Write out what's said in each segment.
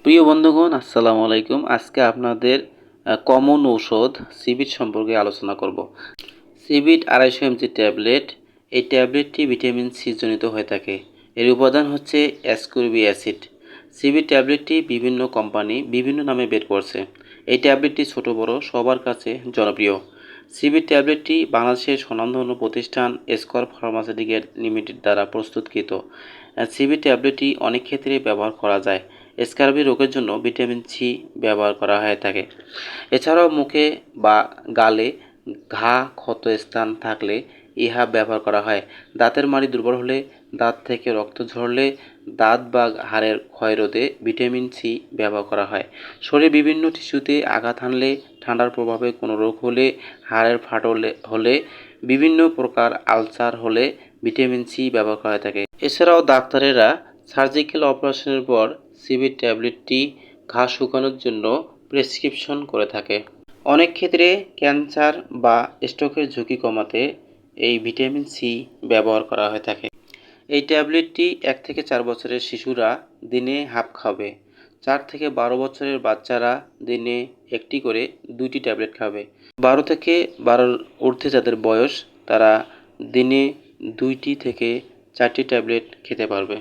প্রিয় বন্ধুগণ, আসসালামু আলাইকুম। আজকে আপনাদের কমন ঔষধ সিবিট সম্পর্কে আলোচনা করব। সিবিট 250 এমজি ট্যাবলেট। এই ট্যাবলেটটি ভিটামিন সি জনিত হয়ে থাকে। এর উপাদান হচ্ছে অ্যাসকর্বিক অ্যাসিড। সিবিট ট্যাবলেটটি বিভিন্ন কোম্পানি বিভিন্ন নামে বের করছে। এই ট্যাবলেটটি ছোট বড় সবার কাছে জনপ্রিয়। সিবিট ট্যাবলেটটি বাংলাদেশের স্বনামধন্য প্রতিষ্ঠান স্কয়ার ফার্মাসিউটিক্যাল লিমিটেড দ্বারা প্রস্তুতকৃত। সিবিট ট্যাবলেটটি অনেক ক্ষেত্রে ব্যবহার করা যায়। স্কারবি রোগের জন্য ভিটামিন সি ব্যবহার করা হয়ে থাকে। এছাড়াও মুখে বা গালে ঘা ক্ষত স্থান থাকলে ইহা ব্যবহার করা হয়। দাঁতের মাড়ি দুর্বল হলে, দাঁত থেকে রক্ত ঝরলে, দাঁত বা হাড়ের ক্ষয় রোধে ভিটামিন সি ব্যবহার করা হয়। শরীরের বিভিন্ন টিস্যুতে আঘাত হানলে, ঠান্ডার প্রভাবে কোনো রোগ হলে, হাড়ের ফাটল হলে, বিভিন্ন প্রকার আলসার হলে ভিটামিন সি ব্যবহার করা হয়ে থাকে। এছাড়াও ডাক্তারেরা সার্জিক্যাল অপারেশনের পর সিবিট ট্যাবলেটটি ঘা শুকানোর জন্য প্রেসক্রিপশন করে থাকে। অনেক ক্ষেত্রে ক্যান্সার বা স্ট্রোকের ঝুঁকি কমাতে এই ভিটামিন সি ব্যবহার করা হয়ে থাকে। এই ট্যাবলেটটি 1 থেকে 4 বছরের শিশুরা দিনে হাফ খাবে। 4 থেকে 12 বছরের বাচ্চারা দিনে একটি করে 2টি ট্যাবলেট খাবে। 12 থেকে 12 ঊর্ধ্বে যাদের বয়স তারা দিনে 2টি থেকে 4টি ট্যাবলেট খেতে পারবে।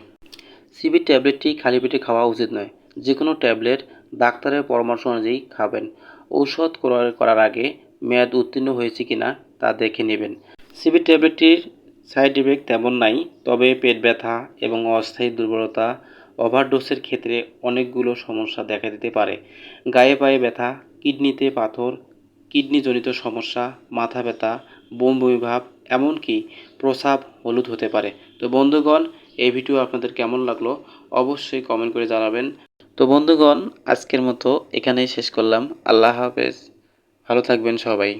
সিবিট ট্যাবলেটটি খালি পেটে খাওয়া উচিত নয়। যে কোনো ট্যাবলেট ডাক্তারের পরামর্শ অনুযায়ী খাবেন। ঔষধ ক্রয় করার আগে মেয়াদ উত্তীর্ণ হয়েছে কিনা তা দেখে নেবেন। সিবিট ট্যাবলেটটির সাইড ইফেক্ট তেমন নাই, তবে পেট ব্যথা এবং অস্থায়ী দুর্বলতা, ওভারডোজের ক্ষেত্রে অনেকগুলো সমস্যা দেখা দিতে পারে। গায়ে পায়ে ব্যথা, কিডনিতে পাথর, কিডনিজনিত সমস্যা, মাথা ব্যথা, বমি ভাব, এমনকি প্রস্রাব হলুদ হতে পারে। তো বন্ধুগণ, এই ভিডিও আপনাদের কেমন লাগলো অবশ্যই কমেন্ট করে জানাবেন। তো বন্ধুগণ, আজকের মতো এখানেই শেষ করলাম। আল্লাহ হাফেজ। ভালো থাকবেন সবাই।